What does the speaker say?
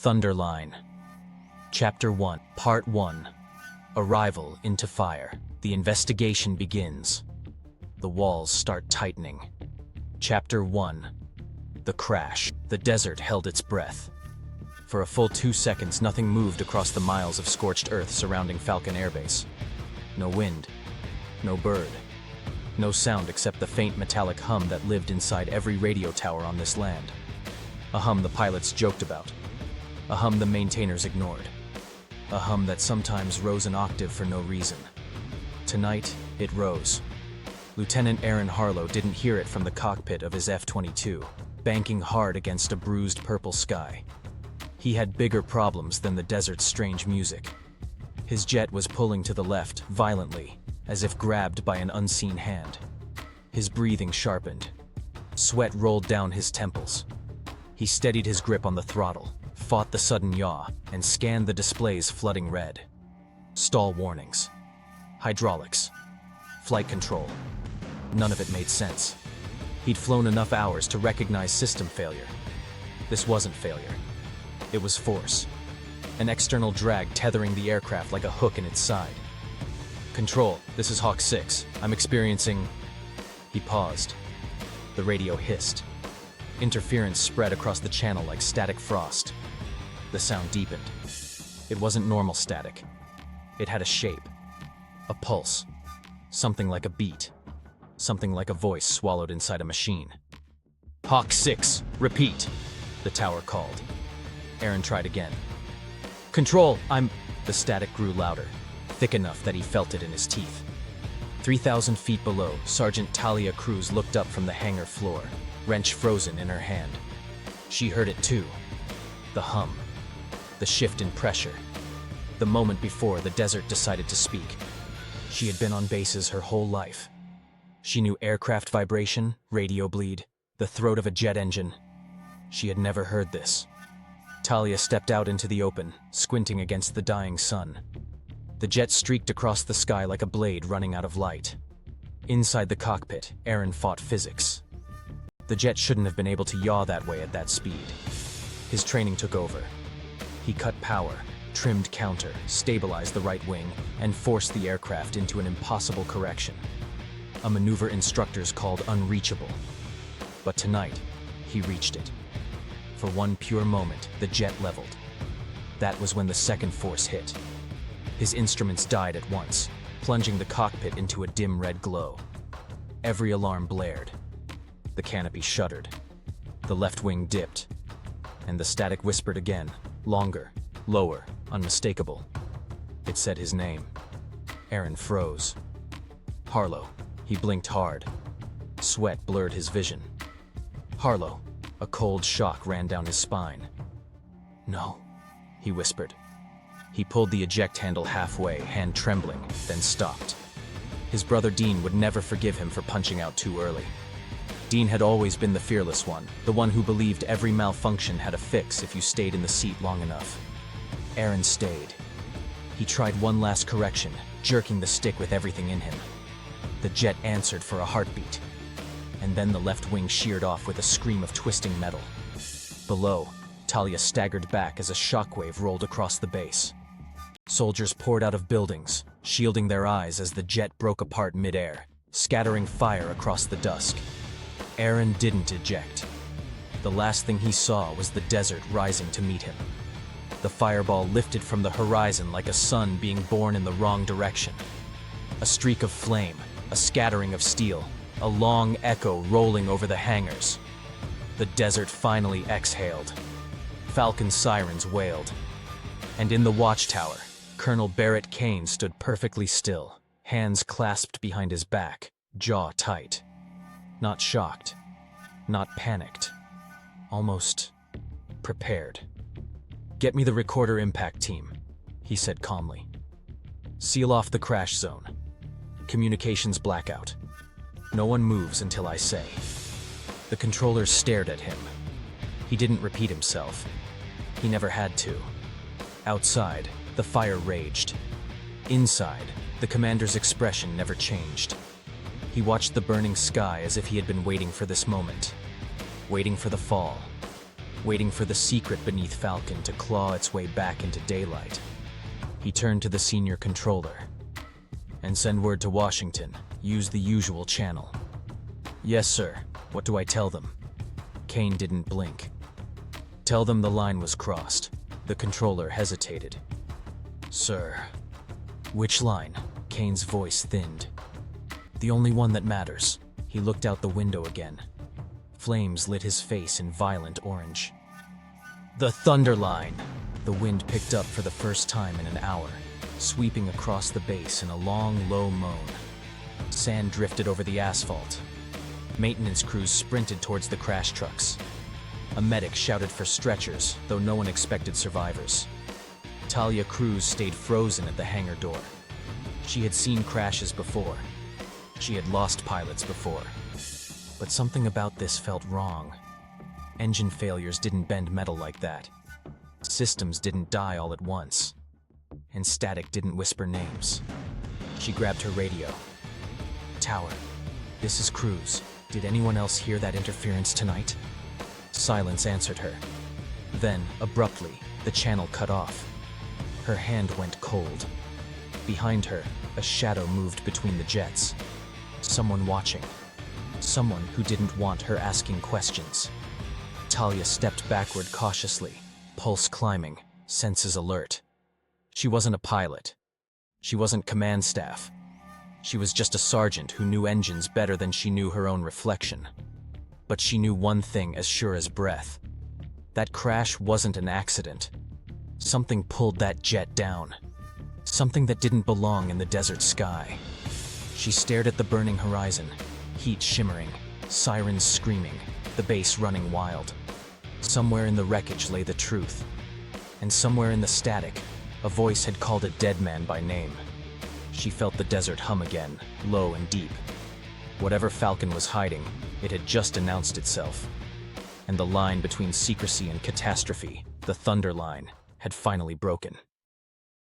Thunderline. Chapter 1, Part 1. Arrival into Fire. The investigation begins. The walls start tightening. Chapter 1. The Crash. The desert held its breath. For a full 2 seconds, nothing moved across the miles of scorched earth surrounding Falcon Air Base. No wind. No bird. No sound except the faint metallic hum that lived inside every radio tower on this land. A hum the pilots joked about. A hum the maintainers ignored. A hum that sometimes rose an octave for no reason. Tonight, it rose. Lieutenant Aaron Harlow didn't hear it from the cockpit of his F-22, banking hard against a bruised purple sky. He had bigger problems than the desert's strange music. His jet was pulling to the left, violently, as if grabbed by an unseen hand. His breathing sharpened. Sweat rolled down his temples. He steadied his grip on the throttle, fought the sudden yaw, and scanned the displays flooding red. Stall warnings. Hydraulics. Flight control. None of it made sense. He'd flown enough hours to recognize system failure. This wasn't failure. It was force. An external drag tethering the aircraft like a hook in its side. Control, this is Hawk 6. I'm experiencing... He paused. The radio hissed. Interference spread across the channel like static frost. The sound deepened. It wasn't normal static. It had a shape. A pulse. Something like a beat. Something like a voice swallowed inside a machine. Hawk 6, repeat, the tower called. Aaron tried again. Control, The static grew louder, thick enough that he felt it in his teeth. 3,000 feet below, Sergeant Talia Cruz looked up from the hangar floor, wrench frozen in her hand. She heard it too. The hum. The shift in pressure. The moment before the desert decided to speak. She had been on bases her whole life. She knew aircraft vibration, radio bleed, the throat of a jet engine. She had never heard this. Talia stepped out into the open, squinting against the dying sun. The jet streaked across the sky like a blade running out of light. Inside the cockpit, Aaron fought physics. The jet shouldn't have been able to yaw that way at that speed. His training took over. He cut power, trimmed counter, stabilized the right wing, and forced the aircraft into an impossible correction. A maneuver instructors called unreachable. But tonight, he reached it. For one pure moment, the jet leveled. That was when the second force hit. His instruments died at once, plunging the cockpit into a dim red glow. Every alarm blared. The canopy shuddered. The left wing dipped. And the static whispered again, longer, lower, unmistakable. It said his name. Aaron froze. Harlow. He blinked hard. Sweat blurred his vision. Harlow. A cold shock ran down his spine. No, he whispered. He pulled the eject handle halfway, hand trembling, then stopped. His brother Dean would never forgive him for punching out too early. Dean had always been the fearless one, the one who believed every malfunction had a fix if you stayed in the seat long enough. Aaron stayed. He tried one last correction, jerking the stick with everything in him. The jet answered for a heartbeat. And then the left wing sheared off with a scream of twisting metal. Below, Talia staggered back as a shockwave rolled across the base. Soldiers poured out of buildings, shielding their eyes as the jet broke apart midair, scattering fire across the dusk. Aaron didn't eject. The last thing he saw was the desert rising to meet him. The fireball lifted from the horizon like a sun being born in the wrong direction. A streak of flame, a scattering of steel, a long echo rolling over the hangars. The desert finally exhaled. Falcon sirens wailed. And in the watchtower, Colonel Barrett Kane stood perfectly still, hands clasped behind his back, jaw tight. Not shocked, not panicked, almost prepared. "Get me the recorder impact team," he said calmly. "Seal off the crash zone. Communications blackout. No one moves until I say." The controller stared at him. He didn't repeat himself. He never had to. Outside, the fire raged. Inside, the commander's expression never changed. He watched the burning sky as if he had been waiting for this moment. Waiting for the fall. waiting for the secret beneath Falcon to claw its way back into daylight. He turned to the senior controller. "And send word to Washington. Use the usual channel." "Yes, sir. What do I tell them?" Kane didn't blink. "Tell them the line was crossed." The controller hesitated. "Sir." "Which line?" Kane's voice thinned. "The only one that matters." He looked out the window again. Flames lit his face in violent orange. "The Thunderline!" The wind picked up for the first time in an hour, sweeping across the base in a long, low moan. Sand drifted over the asphalt. Maintenance crews sprinted towards the crash trucks. A medic shouted for stretchers, though no one expected survivors. Talia Cruz stayed frozen at the hangar door. She had seen crashes before. She had lost pilots before. But something about this felt wrong. Engine failures didn't bend metal like that. Systems didn't die all at once. And static didn't whisper names. She grabbed her radio. "Tower, this is Cruz. Did anyone else hear that interference tonight?" Silence answered her. Then, abruptly, the channel cut off. Her hand went cold. Behind her, a shadow moved between the jets. Someone watching. Someone who didn't want her asking questions. Talia stepped backward cautiously, pulse climbing, senses alert. She wasn't a pilot. She wasn't command staff. She was just a sergeant who knew engines better than she knew her own reflection. But she knew one thing as sure as breath. That crash wasn't an accident. Something pulled that jet down. Something that didn't belong in the desert sky. She stared at the burning horizon, heat shimmering, sirens screaming, the base running wild. Somewhere in the wreckage lay the truth. And somewhere in the static, a voice had called a dead man by name. She felt the desert hum again, low and deep. Whatever Falcon was hiding, it had just announced itself. And the line between secrecy and catastrophe, the Thunderline, had finally broken.